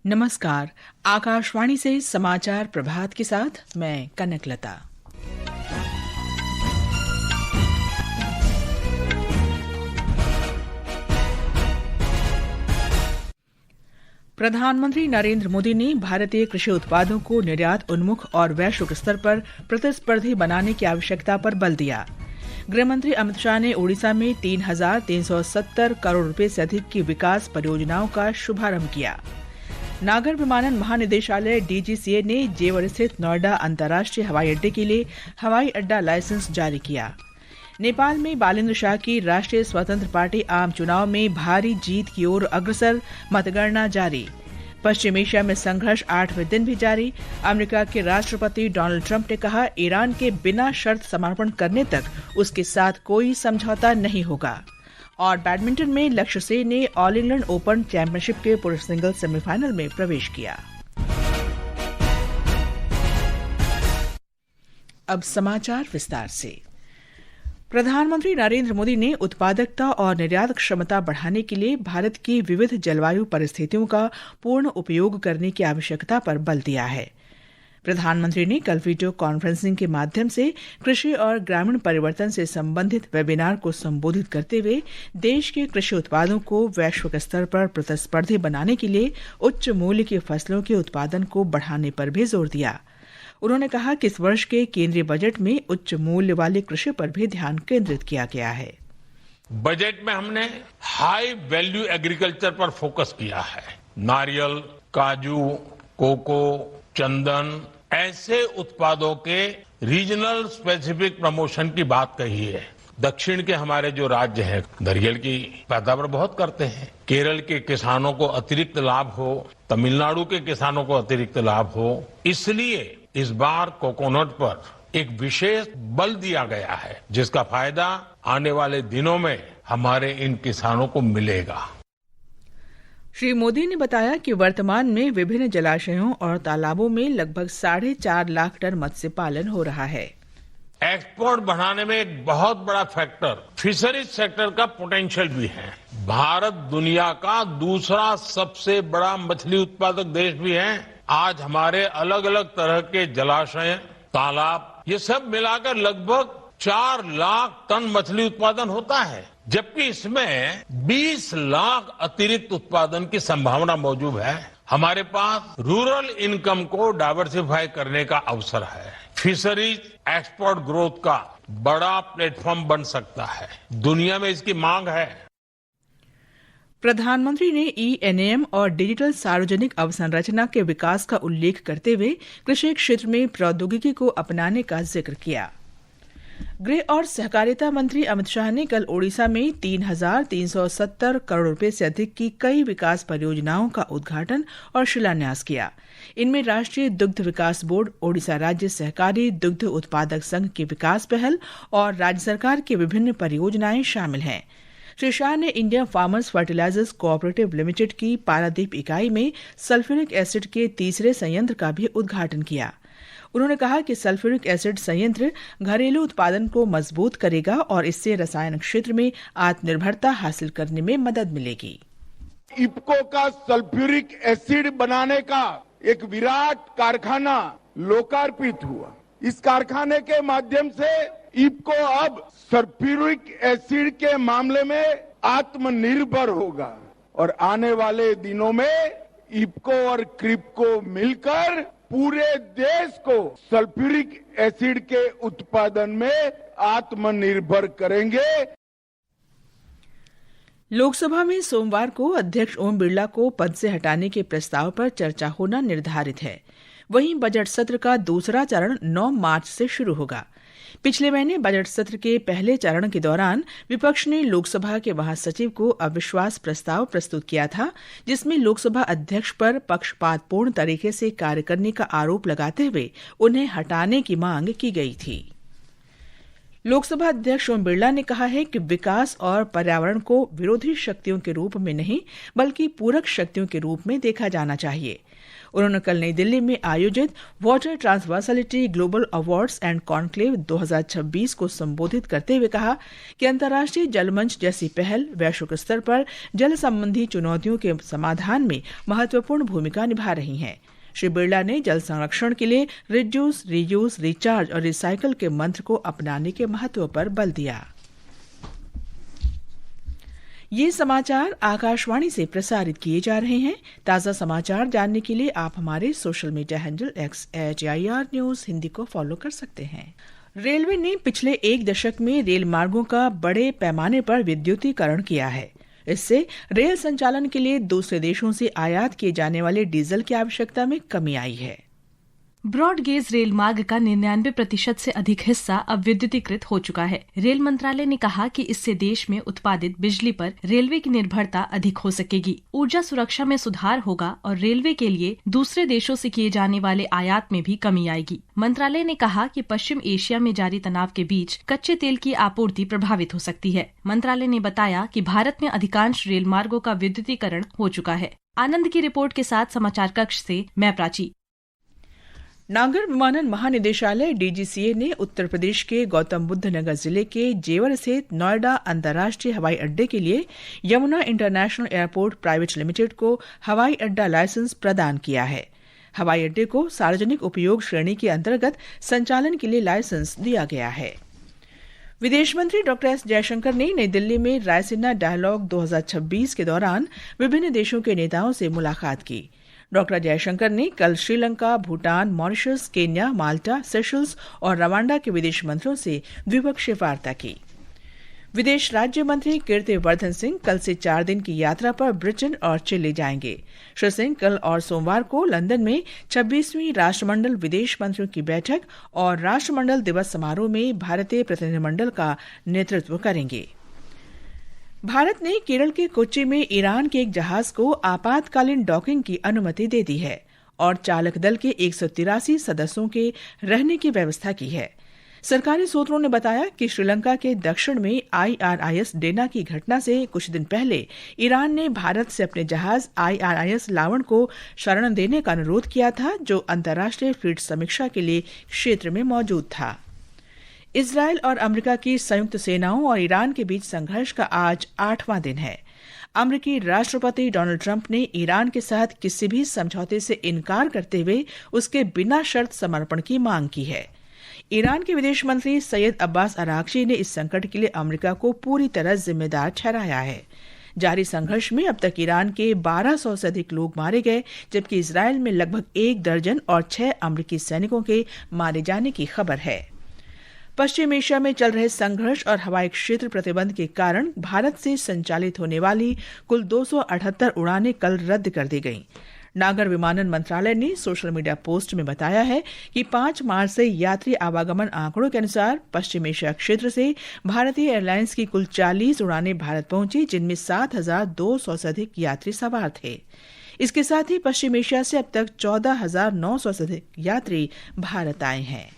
नमस्कार। आकाशवाणी से समाचार प्रभात के साथ मैं कनकलता। प्रधानमंत्री नरेंद्र मोदी ने भारतीय कृषि उत्पादों को निर्यात उन्मुख और वैश्विक स्तर पर प्रतिस्पर्धी बनाने की आवश्यकता पर बल दिया। गृहमंत्री अमित शाह ने ओडिशा में 3,370 करोड़ रुपए से अधिक की विकास परियोजनाओं का शुभारंभ किया। नागर विमानन महानिदेशालय डीजीसीए ने जेवर स्थित नोएडा अंतर्राष्ट्रीय हवाई अड्डे के लिए हवाई अड्डा लाइसेंस जारी किया। नेपाल में बालेन्द्र शाह की राष्ट्रीय स्वतंत्र पार्टी आम चुनाव में भारी जीत की ओर अग्रसर, मतगणना जारी। पश्चिम एशिया में संघर्ष 8वें दिन भी जारी। अमेरिका के राष्ट्रपति डोनाल्ड ट्रंप ने कहा, ईरान के बिना शर्त समर्पण करने तक उसके साथ कोई समझौता नहीं होगा। और बैडमिंटन में लक्ष्य सेन ने ऑल इंग्लैंड ओपन चैंपियनशिप के पुरुष सिंगल्स सेमीफाइनल में प्रवेश किया। अब समाचार विस्तार से। प्रधानमंत्री नरेंद्र मोदी ने उत्पादकता और निर्यात क्षमता बढ़ाने के लिए भारत की विविध जलवायु परिस्थितियों का पूर्ण उपयोग करने की आवश्यकता पर बल दिया है। प्रधानमंत्री ने कल वीडियो कॉन्फ्रेंसिंग के माध्यम से कृषि और ग्रामीण परिवर्तन से संबंधित वेबिनार को संबोधित करते हुए देश के कृषि उत्पादों को वैश्विक स्तर पर प्रतिस्पर्धी बनाने के लिए उच्च मूल्य की फसलों के उत्पादन को बढ़ाने पर भी जोर दिया। उन्होंने कहा कि इस वर्ष के केंद्रीय बजट में उच्च मूल्य वाले कृषि पर भी ध्यान केंद्रित किया गया है। बजट में हमने हाई वैल्यू एग्रीकल्चर पर फोकस किया है। नारियल, काजू, कोको, चंदन ऐसे उत्पादों के रीजनल स्पेसिफिक प्रमोशन की बात कही है। दक्षिण के हमारे जो राज्य हैं नारियल की पैदावार बहुत करते हैं। केरल के किसानों को अतिरिक्त लाभ हो, तमिलनाडु के किसानों को अतिरिक्त लाभ हो, इसलिए इस बार कोकोनट पर एक विशेष बल दिया गया है, जिसका फायदा आने वाले दिनों में हमारे इन किसानों को मिलेगा। श्री मोदी ने बताया कि वर्तमान में विभिन्न जलाशयों और तालाबों में लगभग 4.5 लाख टन मत्स्य पालन हो रहा है। एक्सपोर्ट बढ़ाने में एक बहुत बड़ा फैक्टर फिशरीज सेक्टर का पोटेंशियल भी है। भारत दुनिया का दूसरा सबसे बड़ा मछली उत्पादक देश भी है। आज हमारे अलग अलग तरह के जलाशय, तालाब, ये सब मिलाकर लगभग 4 लाख टन मछली उत्पादन होता है, जबकि इसमें 20 लाख अतिरिक्त उत्पादन की संभावना मौजूद है। हमारे पास रूरल इनकम को डाइवर्सिफाई करने का अवसर है। फिशरीज एक्सपोर्ट ग्रोथ का बड़ा प्लेटफॉर्म बन सकता है। दुनिया में इसकी मांग है। प्रधानमंत्री ने ईएनएम और डिजिटल सार्वजनिक अवसंरचना के विकास का उल्लेख करते हुए कृषि क्षेत्र में प्रौद्योगिकी को अपनाने का जिक्र किया। गृह और सहकारिता मंत्री अमित शाह ने कल ओडिशा में 3,370 करोड़ रुपए से अधिक की कई विकास परियोजनाओं का उद्घाटन और शिलान्यास किया। इनमें राष्ट्रीय दुग्ध विकास बोर्ड, ओडिशा राज्य सहकारी दुग्ध उत्पादक संघ की विकास पहल और राज्य सरकार की विभिन्न परियोजनाएं शामिल हैं। श्री शाह ने Indian farmers fertilisers cooperative limited की पारादीप इकाई में सल्फ्यूरिक एसिड के तीसरे संयंत्र का भी उद्घाटन किया। उन्होंने कहा कि सल्फ्यूरिक एसिड संयंत्र घरेलू उत्पादन को मजबूत करेगा और इससे रसायन क्षेत्र में आत्मनिर्भरता हासिल करने में मदद मिलेगी। इफ्को का सल्फ्यूरिक एसिड बनाने का एक विराट कारखाना लोकार्पित हुआ। इस कारखाने के माध्यम से इफ्को अब सल्फ्यूरिक एसिड के मामले में आत्मनिर्भर होगा और आने वाले दिनों में इफ्को और क्रिप्को मिलकर पूरे देश को सल्फ्यूरिक एसिड के उत्पादन में आत्मनिर्भर करेंगे। लोकसभा में सोमवार को अध्यक्ष ओम बिरला को पद से हटाने के प्रस्ताव पर चर्चा होना निर्धारित है। वहीं बजट सत्र का दूसरा चरण 9 मार्च से शुरू होगा। पिछले महीने बजट सत्र के पहले चरण के दौरान विपक्ष ने लोकसभा के महासचिव को अविश्वास प्रस्ताव प्रस्तुत किया था, जिसमें लोकसभा अध्यक्ष पर पक्षपातपूर्ण तरीके से कार्य करने का आरोप लगाते हुए उन्हें हटाने की मांग की गई थी। लोकसभा अध्यक्ष ओम बिरला ने कहा है कि विकास और पर्यावरण को विरोधी शक्तियों के रूप में नहीं बल्कि पूरक शक्तियों के रूप में देखा जाना चाहिए। उन्होंने कल नई दिल्ली में आयोजित water transversality global awards and conclave 2026 को संबोधित करते हुए कहा कि अंतर्राष्ट्रीय जल मंच जैसी पहल वैश्विक स्तर पर जल संबंधी चुनौतियों के समाधान में महत्वपूर्ण भूमिका निभा रही हैं। श्री बिरला ने जल संरक्षण के लिए रिड्यूस, रीयूज, रिचार्ज और रिसाइकल के मंत्र को अपनाने के महत्व पर बल दिया। ये समाचार आकाशवाणी से प्रसारित किए जा रहे हैं। ताज़ा समाचार जानने के लिए आप हमारे social media handle @AIR News Hindi को फॉलो कर सकते हैं। रेलवे ने पिछले एक दशक में रेल मार्गों का बड़े पैमाने पर विद्युतीकरण किया है। इससे रेल संचालन के लिए दूसरे देशों से आयात किए जाने वाले डीजल की आवश्यकता में कमी आई है। ब्रॉड गेज रेल मार्ग का 99% से अधिक हिस्सा अब विद्युतीकृत हो चुका है। रेल मंत्रालय ने कहा कि इससे देश में उत्पादित बिजली पर रेलवे की निर्भरता अधिक हो सकेगी, ऊर्जा सुरक्षा में सुधार होगा और रेलवे के लिए दूसरे देशों से किए जाने वाले आयात में भी कमी आएगी। मंत्रालय ने कहा कि पश्चिम एशिया में जारी तनाव के बीच कच्चे तेल की आपूर्ति प्रभावित हो सकती है। मंत्रालय ने बताया कि भारत में अधिकांश रेल मार्गों का विद्युतीकरण हो चुका है। आनंद की रिपोर्ट के साथ समाचार कक्ष से मैं प्राची। नागर विमानन महानिदेशालय DGCA ने उत्तर प्रदेश के गौतम बुद्ध नगर जिले के जेवर स्थित नोएडा अंतर्राष्ट्रीय हवाई अड्डे के लिए Yamuna international airport private limited को हवाई अड्डा लाइसेंस प्रदान किया है। हवाई अड्डे को सार्वजनिक उपयोग श्रेणी के अंतर्गत संचालन के लिए लाइसेंस दिया गया है। विदेश मंत्री डॉ. एस जयशंकर ने नई दिल्ली में रायसीना डायलॉग 2026 के दौरान विभिन्न देशों के नेताओं से मुलाकात की। डॉ. जयशंकर ने कल श्रीलंका, भूटान, मॉरिशस, केन्या, माल्टा, सेशल्स और रवांडा के विदेश मंत्रियों से द्विपक्षीय वार्ता की। विदेश राज्य मंत्री कीर्तिवर्धन सिंह कल से 4 दिन की यात्रा पर ब्रिटेन और चिली जाएंगे। श्री सिंह कल और सोमवार को लंदन में 26वीं राष्ट्रमंडल विदेश मंत्रियों की बैठक और राष्ट्रमंडल दिवस समारोह में भारतीय प्रतिनिधिमंडल का नेतृत्व करेंगे। भारत ने केरल के कोच्चि में ईरान के एक जहाज को आपातकालीन डॉकिंग की अनुमति दे दी है और चालक दल के 183 सदस्यों के रहने की व्यवस्था की है। सरकारी सूत्रों ने बताया कि श्रीलंका के दक्षिण में IRIS डेना की घटना से कुछ दिन पहले ईरान ने भारत से अपने जहाज IRIS लावण को शरण देने का अनुरोध किया था, जो अंतर्राष्ट्रीय फ्लीट समीक्षा के लिए क्षेत्र में मौजूद था। इजरायल और अमेरिका की संयुक्त सेनाओं और ईरान के बीच संघर्ष का आज 8वां दिन है। अमेरिकी राष्ट्रपति डोनाल्ड ट्रंप ने ईरान के साथ किसी भी समझौते से इनकार करते हुए उसके बिना शर्त समर्पण की मांग की है। ईरान के विदेश मंत्री सैयद अब्बास अरागची ने इस संकट के लिए अमेरिका को पूरी तरह जिम्मेदार ठहराया है। जारी संघर्ष में अब तक ईरान के 1200 से अधिक लोग मारे गए, जबकि इजरायल में लगभग 1 दर्जन और 6 अमेरिकी सैनिकों के मारे जाने की खबर है। पश्चिम एशिया में चल रहे संघर्ष और हवाई क्षेत्र प्रतिबंध के कारण भारत से संचालित होने वाली कुल 278 उड़ानें कल रद्द कर दी गईं। नागर विमानन मंत्रालय ने सोशल मीडिया पोस्ट में बताया है कि 5 मार्च से यात्री आवागमन आंकड़ों के अनुसार पश्चिम एशिया क्षेत्र से भारतीय एयरलाइंस की कुल 40 उड़ानें भारत पहुंची, जिनमें 7,200 से अधिक यात्री सवार थे। इसके साथ ही पश्चिम एशिया से अब तक 14,900 से अधिक यात्री भारत आए हैं।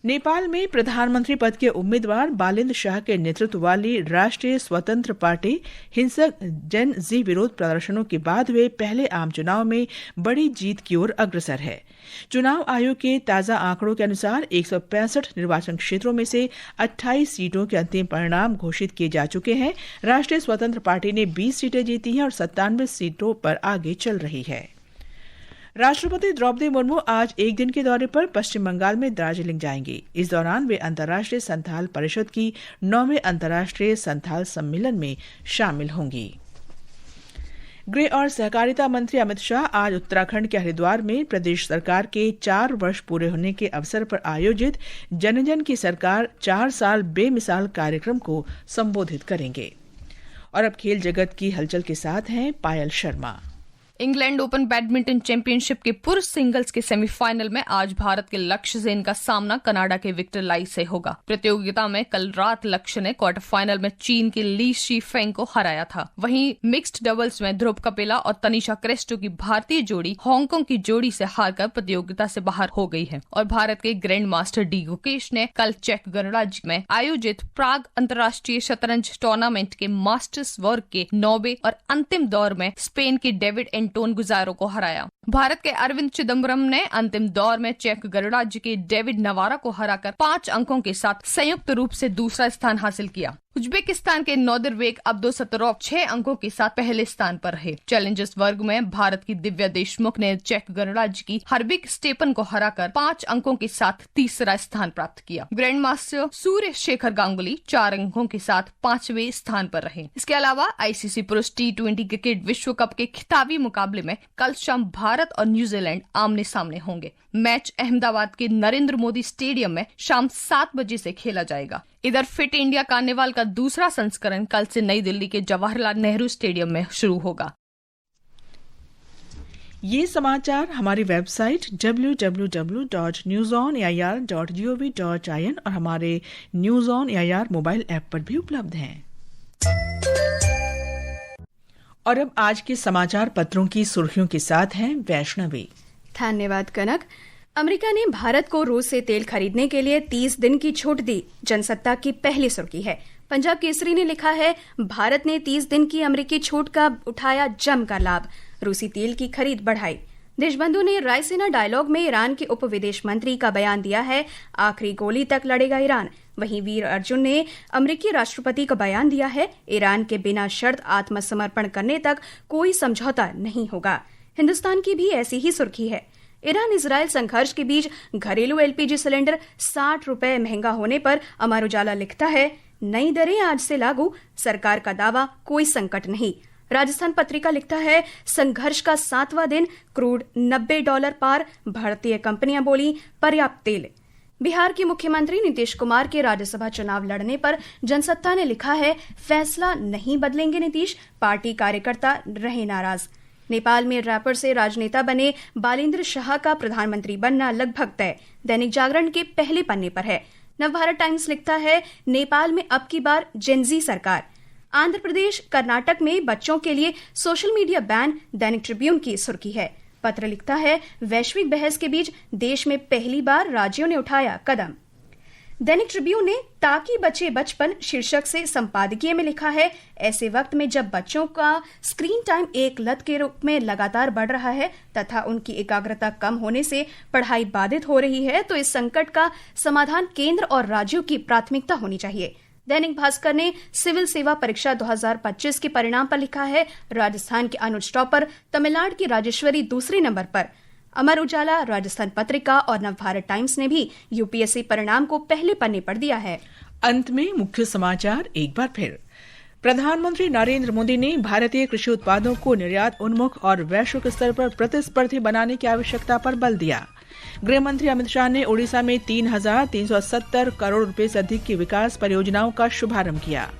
नेपाल में प्रधानमंत्री पद के उम्मीदवार बालिंद शाह के नेतृत्व वाली राष्ट्रीय स्वतंत्र पार्टी हिंसक जेन जी विरोध प्रदर्शनों के बाद हुए पहले आम चुनाव में बड़ी जीत की ओर अग्रसर है। चुनाव आयोग के ताजा आंकड़ों के अनुसार 165 निर्वाचन क्षेत्रों में से 28 सीटों के अंतिम परिणाम घोषित किए जा चुके हैं। राष्ट्रीय स्वतंत्र पार्टी ने 20 सीटें जीती हैं और 97 सीटों पर आगे चल रही है। राष्ट्रपति द्रौपदी मुर्मू आज एक दिन के दौरे पर पश्चिम बंगाल में दार्जिलिंग जाएंगी। इस दौरान वे अंतर्राष्ट्रीय संथाल परिषद की 9वें अंतर्राष्ट्रीय संथाल सम्मेलन में शामिल होंगी। गृह और सहकारिता मंत्री अमित शाह आज उत्तराखंड के हरिद्वार में प्रदेश सरकार के 4 वर्ष पूरे होने के अवसर पर आयोजित जन जन की सरकार 4 साल बेमिसाल कार्यक्रम को संबोधित करेंगे। और अब खेल जगत की हलचल के साथ हैं Payal Sharma. England open badminton championship के पुरुष सिंगल्स के सेमीफाइनल में आज भारत के लक्ष्य सेन का सामना कनाडा के विक्टर लाई से होगा। प्रतियोगिता में कल रात लक्ष्य ने क्वार्टर फाइनल में चीन के ली शी फेंग को हराया था। वहीं मिक्स्ड डबल्स में ध्रुव कपिला और तनिषा क्रेस्टो की भारतीय जोड़ी हांगकांग की जोड़ी से हारकर प्रतियोगिता से बाहर हो गई है। और भारत के ग्रैंड मास्टर डी गुकेश ने कल चेक गणराज्य में आयोजित प्राग अंतर्राष्ट्रीय शतरंज टूर्नामेंट के मास्टर्स वर्ग के 9वें और अंतिम दौर में स्पेन के डेविड एंटोन गुजारो को हराया। भारत के अरविंद चिदम्बरम ने अंतिम दौर में चेक गणराज्य के डेविड नवारा को हराकर 5 अंकों के साथ संयुक्त रूप से दूसरा स्थान हासिल किया। उज्बेकिस्तान के नोदिरबेक अब्दुसत्तरोव 6 अंकों के साथ पहले स्थान पर रहे। चैलेंजर्स वर्ग में भारत की दिव्या देशमुख ने चेक गणराज्य की हर्बिक स्टेपन को हराकर 5 अंकों के साथ तीसरा स्थान प्राप्त किया। ग्रैंड मास्टर सूर्य शेखर गांगुली 4 अंकों के साथ 5वें स्थान पर रहे। इसके अलावा आईसीसी पुरुष T20 क्रिकेट विश्व कप के खिताबी मुकाबले में कल शाम भारत और न्यूजीलैंड आमने सामने होंगे। मैच अहमदाबाद के नरेंद्र मोदी स्टेडियम में शाम 7 बजे से खेला जाएगा। इधर फिट इंडिया कार्निवाल का दूसरा संस्करण कल से नई दिल्ली के जवाहरलाल नेहरू स्टेडियम में शुरू होगा। ये समाचार हमारी वेबसाइट www.newsonair.gov.in और हमारे news on AIR mobile app पर भी उपलब्ध हैं। और अब आज के समाचार पत्रों की सुर्खियों के साथ हैं वैष्णवी। धन्यवाद कनक। अमेरिका ने भारत को रूस से तेल खरीदने के लिए 30 दिन की छूट दी, जनसत्ता की पहली सुर्खी है। पंजाब केसरी ने लिखा है, भारत ने 30 दिन की अमेरिकी छूट का उठाया जमकर लाभ, रूसी तेल की खरीद बढ़ाई। देशबंधु ने रायसीना डायलॉग में ईरान के उप विदेश मंत्री का बयान दिया है, आखिरी गोली तक लड़ेगा ईरान। वहीं वीर अर्जुन ने अमेरिकी राष्ट्रपति का बयान दिया है, ईरान के बिना शर्त आत्मसमर्पण करने तक कोई समझौता नहीं होगा। हिंदुस्तान की भी ऐसी ही सुर्खी है। ईरान इजरायल संघर्ष के बीच घरेलू एलपीजी सिलेंडर 60 रुपए महंगा होने पर अमर उजाला लिखता है, नई दरें आज से लागू, सरकार का दावा कोई संकट नहीं। राजस्थान पत्रिका लिखता है, संघर्ष का 7वां दिन, क्रूड $90 पार, भारतीय कंपनियां बोली पर्याप्त तेल। बिहार के मुख्यमंत्री नीतीश कुमार के राज्यसभा चुनाव लड़ने पर जनसत्ता ने लिखा है, फैसला नहीं बदलेंगे नीतीश, पार्टी कार्यकर्ता रहे नाराज। नेपाल में रैपर से राजनेता बने बालेंद्र शाह का प्रधानमंत्री बनना लगभग तय, दैनिक जागरण के पहले पन्ने पर है। नवभारत टाइम्स लिखता है, नेपाल में अब की बार जेनजी सरकार। आंध्र प्रदेश कर्नाटक में बच्चों के लिए सोशल मीडिया बैन, दैनिक ट्रिब्यून की सुर्खी है। पत्र लिखता है, वैश्विक बहस के बीच देश में पहली बार राज्यों ने उठाया कदम। दैनिक ट्रिब्यून ने ताकि बचे बचपन शीर्षक से संपादकीय में लिखा है, ऐसे वक्त में जब बच्चों का स्क्रीन टाइम एक लत के रूप में लगातार बढ़ रहा है तथा उनकी एकाग्रता कम होने से पढ़ाई बाधित हो रही है, तो इस संकट का समाधान केंद्र और राज्यों की प्राथमिकता होनी चाहिए। दैनिक भास्कर ने सिविल सेवा परीक्षा 2025 के परिणाम पर लिखा है, राजस्थान के अनुज टॉपर, तमिलनाडु की राजेश्वरी दूसरे नंबर पर। अमर उजाला, राजस्थान पत्रिका और नवभारत टाइम्स ने भी यूपीएससी परिणाम को पहले पन्ने पर दिया है। अंत में मुख्य समाचार एक बार फिर। प्रधानमंत्री नरेंद्र मोदी ने भारतीय कृषि उत्पादों को निर्यात उन्मुख और वैश्विक स्तर पर प्रतिस्पर्धी बनाने की आवश्यकता पर बल दिया। गृह मंत्री अमित शाह ने ओडिशा में 3,370 करोड़ रुपए से अधिक की विकास परियोजनाओं का शुभारंभ किया।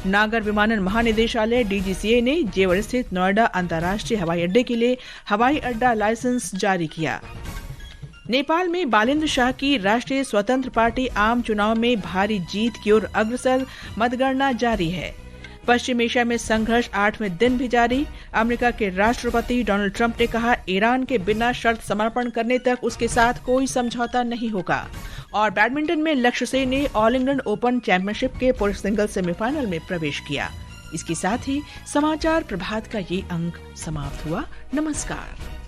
नागर विमानन महानिदेशालय डीजीसीए ने जेवर स्थित नोएडा अंतर्राष्ट्रीय हवाई अड्डे के लिए हवाई अड्डा लाइसेंस जारी किया। नेपाल में बालेंद्र शाह की राष्ट्रीय स्वतंत्र पार्टी आम चुनाव में भारी जीत की ओर अग्रसर, मतगणना जारी है। पश्चिम एशिया में संघर्ष 8वें दिन भी जारी। अमेरिका के राष्ट्रपति डोनाल्ड ट्रंप ने कहा, ईरान के बिना शर्त समर्पण करने तक उसके साथ कोई समझौता नहीं होगा। और बैडमिंटन में लक्ष्य सेन ने ऑल इंग्लैंड ओपन चैंपियनशिप के पुरुष सिंगल सेमीफाइनल में प्रवेश किया। इसके साथ ही समाचार प्रभात का ये अंक समाप्त हुआ। नमस्कार।